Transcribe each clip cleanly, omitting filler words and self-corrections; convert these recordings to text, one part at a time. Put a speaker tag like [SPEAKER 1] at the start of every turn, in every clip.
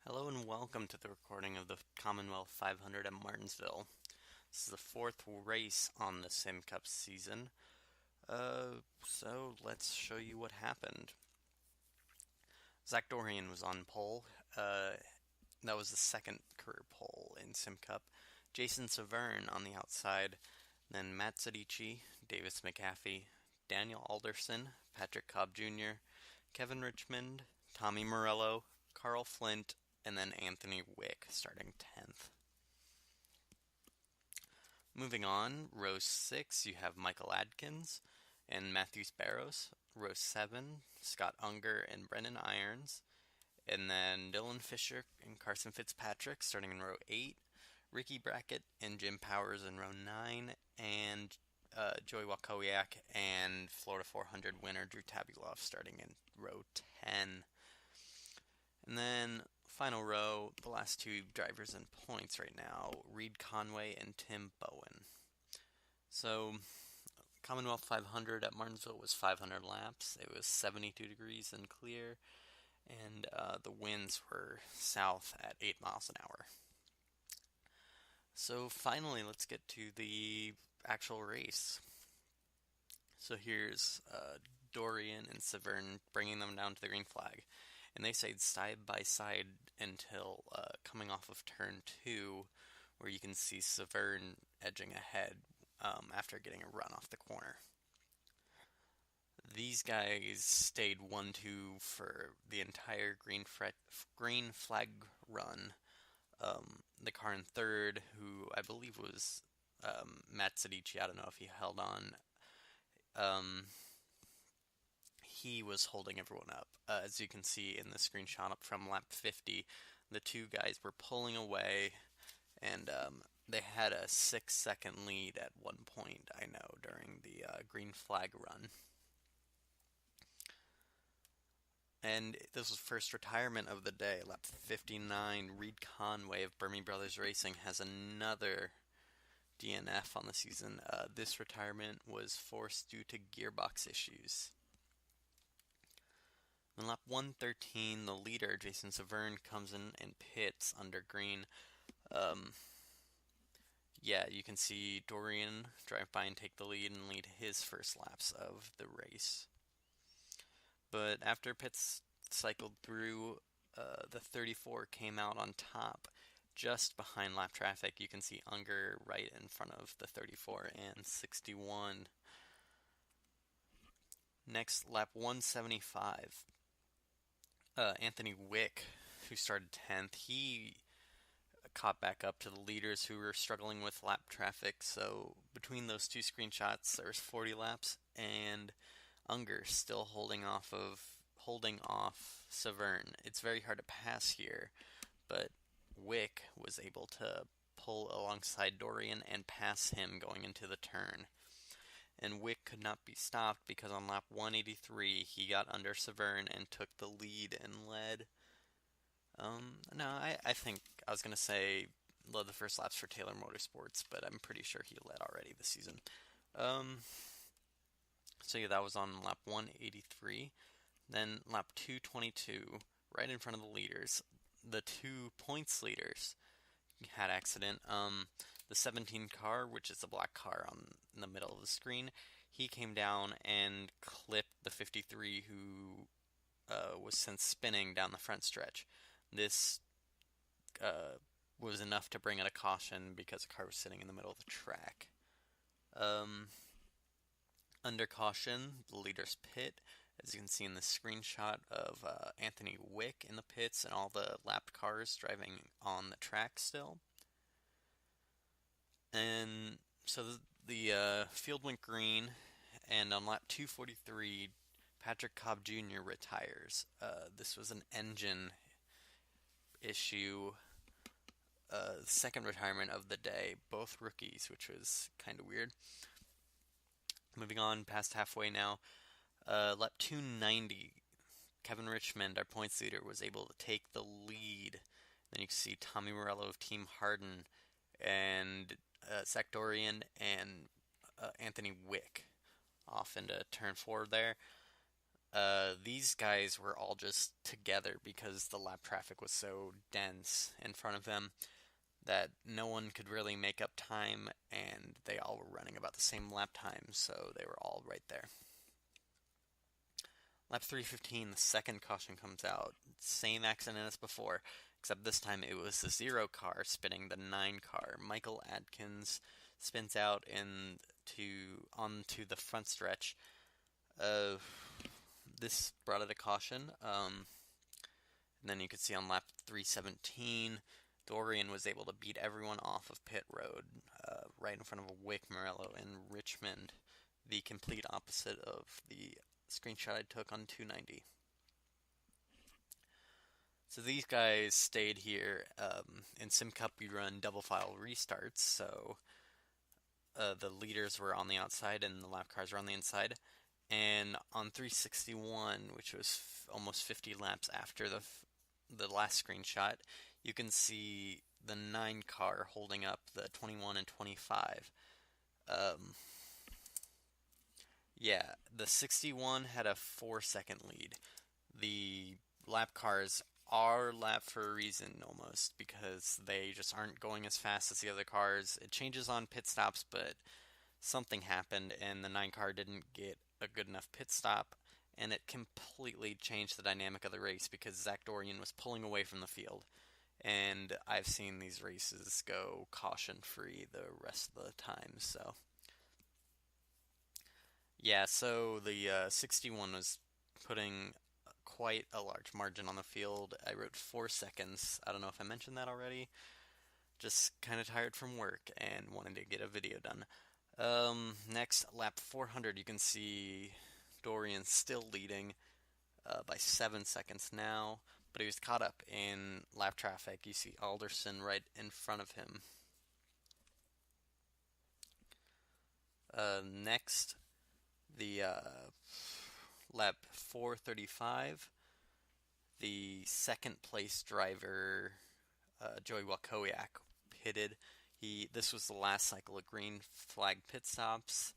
[SPEAKER 1] Hello and welcome to the recording of the Commonwealth 500 at Martinsville. This is the fourth race on the Sim Cup season. So let's show you what happened. Zach Dorian was on pole. That was the second career pole in Sim Cup. Jason Severn on the outside. Then Matt Zadici, Davis McAfee, Daniel Alderson, Patrick Cobb Jr., Kevin Richmond, Tommy Morello, Carl Flint, and then Anthony Wick starting 10th. Moving on, row 6, you have Michael Adkins and Matthew Barrows. Row 7, Scott Unger and Brendan Irons. And then Dylan Fisher and Carson Fitzpatrick starting in row 8. Ricky Brackett and Jim Powers in row 9. And Joey Wakowiak and Florida 400 winner Drew Tabuloff starting in row 10. And then final row, the last two drivers in points right now, Reed Conway and Tim Bowen. So Commonwealth 500 at Martinsville was 500 laps. It was 72 degrees and clear, and the winds were south at 8 miles an hour. So finally, let's get to the actual race. So here's Dorian and Severn bringing them down to the green flag. And they stayed side by side until coming off of turn 2, where you can see Severn edging ahead after getting a run off the corner. These guys stayed 1-2 for the entire green flag run. The car in third, who I believe was Matt Zadici, I don't know if he held on. He was holding everyone up. As you can see in the screenshot up from lap 50, the two guys were pulling away, and they had a 6-second lead at one point, I know, during the green flag run. And this was first retirement of the day. Lap 59, Reed Conway of Burmese Brothers Racing has another DNF on the season. This retirement was forced due to gearbox issues. In lap 113, the leader, Jason Severn, comes in and pits under green. You can see Dorian drive by and take the lead and lead his first laps of the race. But after pits cycled through, the 34 came out on top. Just behind lap traffic, you can see Unger right in front of the 34 and 61. Next, lap 175. Anthony Wick, who started 10th, he caught back up to the leaders who were struggling with lap traffic. So between those two screenshots, there was 40 laps, and Unger still holding off Severn. It's very hard to pass here, but Wick was able to pull alongside Dorian and pass him going into the turn. And Wick could not be stopped because on lap 183 he got under Severn and took the lead and led. I think I was going to say led the first laps for Taylor Motorsports, but I'm pretty sure he led already this season. That was on lap 183. Then lap 222, right in front of the leaders, the 2 points leaders had accident. The 17 car, which is the black car in the middle of the screen, he came down and clipped the 53 who was sent spinning down the front stretch. This was enough to bring it a caution because the car was sitting in the middle of the track. Under caution, the leaders pit, as you can see in the screenshot of Anthony Wick in the pits and all the lapped cars driving on the track still. And so the field went green, and on lap 243, Patrick Cobb Jr. retires. This was an engine issue, second retirement of the day, both rookies, which was kind of weird. Moving on past halfway now, lap 290, Kevin Richmond, our points leader, was able to take the lead. Then you can see Tommy Morello of Team Harden and Zach Dorian and Anthony Wick off into turn 4 there. These guys were all just together because the lap traffic was so dense in front of them that no one could really make up time, and they all were running about the same lap time, so they were all right there. Lap 315, the second caution comes out. Same accident as before, except this time it was the 0 car spinning the 9 car. Michael Adkins spins out onto the front stretch. Uh, this brought it a caution. And then you could see on lap 317, Dorian was able to beat everyone off of pit road, right in front of Wick, Morello, and Richmond, the complete opposite of the screenshot I took on 290. So these guys stayed here. In Sim Cup, we run double file restarts, so the leaders were on the outside and the lap cars were on the inside. And on 361, which was almost 50 laps after the last screenshot, you can see the 9 car holding up the 21 and 25. Yeah, the 61 had a 4-second lead. The lap cars are lap for a reason almost because they just aren't going as fast as the other cars. It changes on pit stops, but something happened and the 9 car didn't get a good enough pit stop, and it completely changed the dynamic of the race because Zach Dorian was pulling away from the field. And I've seen these races go caution free the rest of the time, so yeah, so the 61 was putting quite a large margin on the field. I wrote 4 seconds. I don't know if I mentioned that already. Just kind of tired from work and wanted to get a video done. Next, lap 400, you can see Dorian still leading by 7 seconds now, but he was caught up in lap traffic. You see Alderson right in front of him. Next, the lap 435, the second place driver, Joey Wakowiak, pitted. This was the last cycle of green flag pit stops.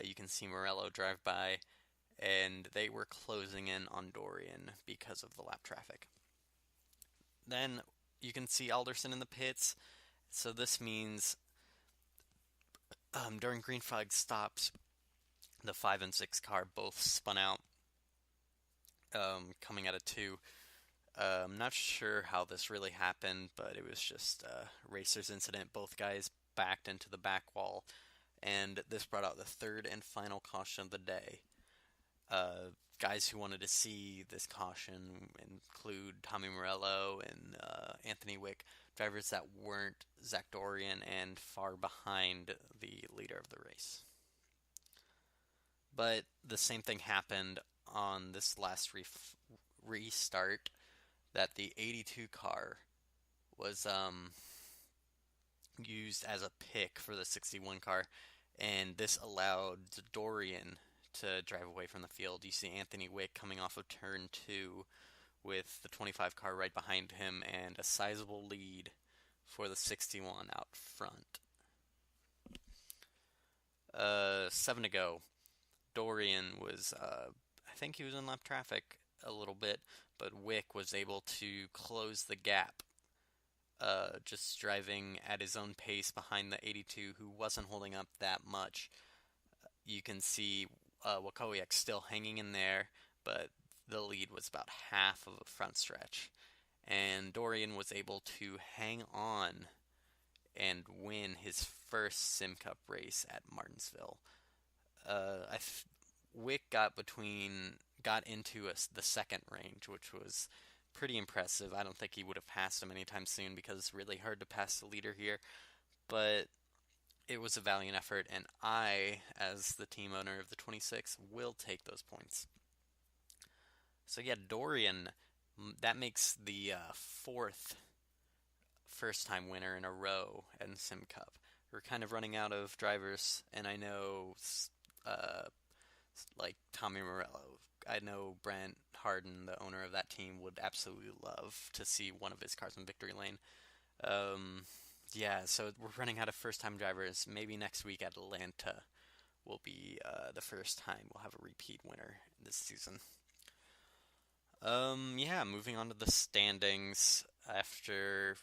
[SPEAKER 1] You can see Morello drive by, and they were closing in on Dorian because of the lap traffic. Then you can see Alderson in the pits, so this means during green flag stops, the 5 and 6 car both spun out, coming out of 2. I'm not sure how this really happened, but it was just a racer's incident. Both guys backed into the back wall, and this brought out the third and final caution of the day. Guys who wanted to see this caution include Tommy Morello and Anthony Wick, drivers that weren't Zach Dorian and far behind the leader of the race. But the same thing happened on this last restart, that the 82 car was used as a pick for the 61 car, and this allowed Dorian to drive away from the field. You see Anthony Wick coming off of turn 2 with the 25 car right behind him and a sizable lead for the 61 out front. 7 to go. Dorian was, I think he was in lap traffic a little bit, but Wick was able to close the gap, just driving at his own pace behind the 82, who wasn't holding up that much. You can see Wakowiak still hanging in there, but the lead was about half of a front stretch. And Dorian was able to hang on and win his first Sim Cup race at Martinsville. Wick got into the second range, which was pretty impressive. I don't think he would have passed him anytime soon because it's really hard to pass the leader here. But it was a valiant effort, and I, as the team owner of the 26, will take those points. So yeah, Dorian, that makes the fourth first-time winner in a row in Sim Cup. We're kind of running out of drivers, and I know like Tommy Morello. I know Brent Harden, the owner of that team, would absolutely love to see one of his cars in victory lane. Yeah, so we're running out of first-time drivers. Maybe next week at Atlanta will be the first time we'll have a repeat winner this season. Yeah, moving on to the standings after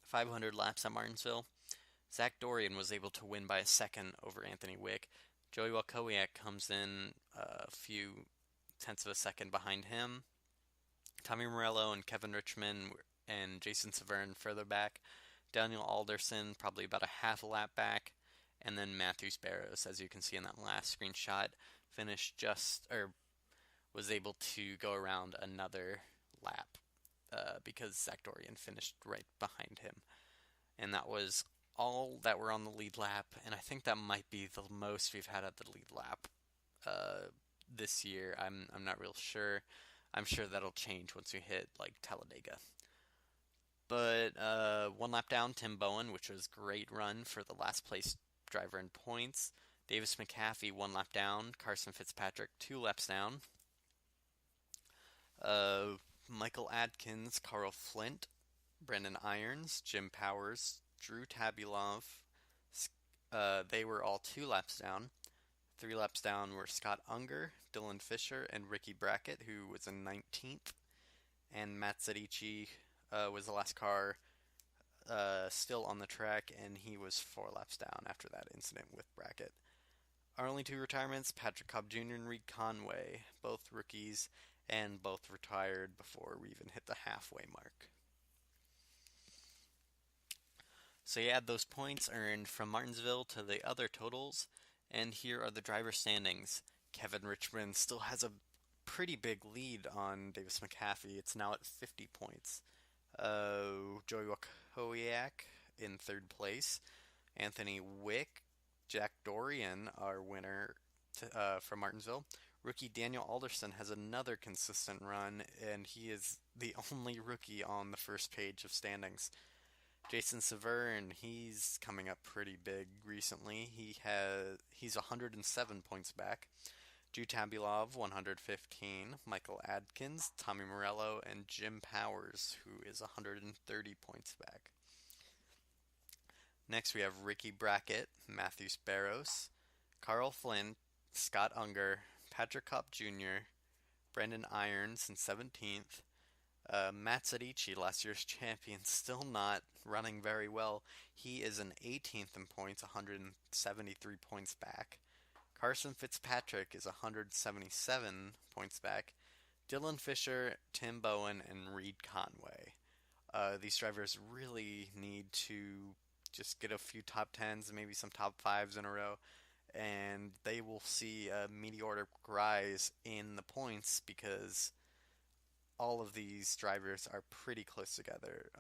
[SPEAKER 1] 500 laps at Martinsville. Zach Dorian was able to win by a second over Anthony Wick. Joey Wakowiak comes in a few tenths of a second behind him. Tommy Morello and Kevin Richmond and Jason Severn further back. Daniel Alderson probably about a half a lap back. And then Matthew Barrows, as you can see in that last screenshot, was able to go around another lap because Zach Dorian finished right behind him. And that was all that were on the lead lap, and I think that might be the most we've had at the lead lap this year. I'm not real sure. I'm sure that'll change once we hit like Talladega. But one lap down, Tim Bowen, which was a great run for the last place driver in points. Davis McAfee, one lap down. Carson Fitzpatrick, 2 laps down. Michael Adkins, Carl Flint, Brendan Irons, Jim Powers, Drew Tabulov. They were all 2 laps down. 3 laps down were Scott Unger, Dylan Fisher, and Ricky Brackett, who was in 19th. And Matt Zadici was the last car still on the track, and he was 4 laps down after that incident with Brackett. Our only 2 retirements, Patrick Cobb Jr. and Reed Conway, both rookies, and both retired before we even hit the halfway mark. So you add those points earned from Martinsville to the other totals, and here are the driver standings. Kevin Richmond still has a pretty big lead on Davis McAfee. It's now at 50 points. Joey Wakowiak in 3rd place. Anthony Wick, Jack Dorian, our winner from Martinsville. Rookie Daniel Alderson has another consistent run, and he is the only rookie on the first page of standings. Jason Severn, he's coming up pretty big recently. He's 107 points back. Drew Tabulov, 115. Michael Adkins, Tommy Morello, and Jim Powers, who is 130 points back. Next we have Ricky Brackett, Matthew Barrows, Carl Flint, Scott Unger, Patrick Kopp Jr., Brendan Irons in 17th. Matt Zadici, last year's champion, still not running very well. He is an 18th in points, 173 points back. Carson Fitzpatrick is 177 points back. Dylan Fisher, Tim Bowen, and Reed Conway. These drivers really need to just get a few top 10s, maybe some top 5s in a row, and they will see a meteoric rise in the points because all of these drivers are pretty close together.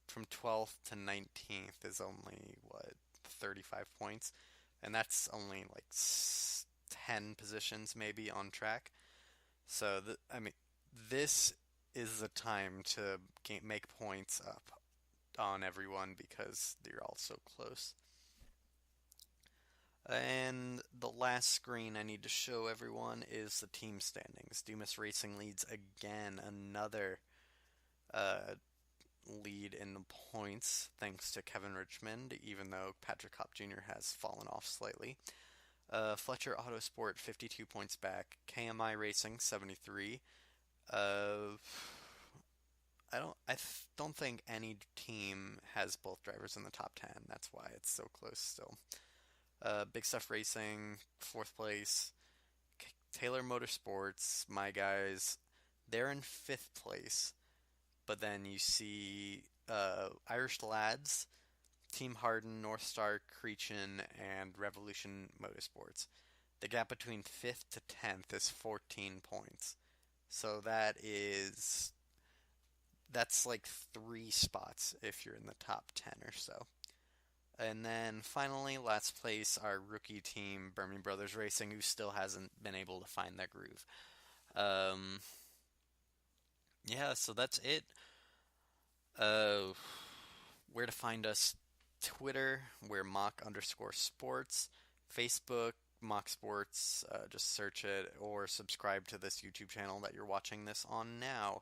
[SPEAKER 1] From 12th to 19th is only, 35 points, and that's only like 10 positions maybe on track. So, this is the time to make points up on everyone because they're all so close. And the last screen I need to show everyone is the team standings. Dumas Racing leads again, another lead in the points thanks to Kevin Richmond, even though Patrick Kopp Jr. has fallen off slightly. Fletcher Autosport 52 points back. KMI Racing 73. I don't think any team has both drivers in the top 10. That's why it's so close still. Big Stuff Racing, 4th place. Taylor Motorsports, my guys, they're in 5th place. But then you see Irish Lads, Team Harden, North Star, Creechin, and Revolution Motorsports. The gap between 5th to 10th is 14 points. So that's like 3 spots if you're in the top 10 or so. And then finally, last place, our rookie team, Burmey Brothers Racing, who still hasn't been able to find their groove. Yeah, so that's it. Where to find us? Twitter, we're mock_sports. Facebook, mock sports. Just search it or subscribe to this YouTube channel that you're watching this on now.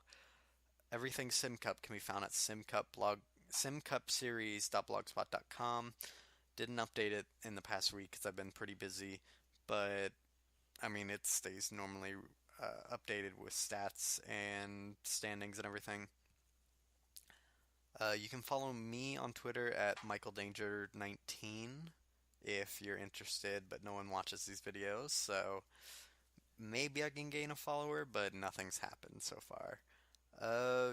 [SPEAKER 1] Everything SimCup can be found at simcupseries.blogspot.com. Didn't update it in the past week because I've been pretty busy, but I mean, it stays normally updated with stats and standings and everything. You can follow me on Twitter at MichaelDanger19 if you're interested, but no one watches these videos, so maybe I can gain a follower, but nothing's happened so far.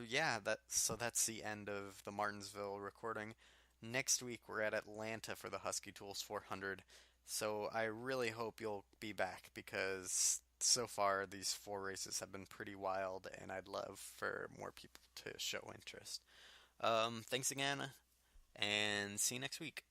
[SPEAKER 1] Yeah, that's the end of the Martinsville recording. Next week we're at Atlanta for the Husky Tools 400, so I really hope you'll be back because so far these four races have been pretty wild, and I'd love for more people to show interest. Thanks again, and see you next week.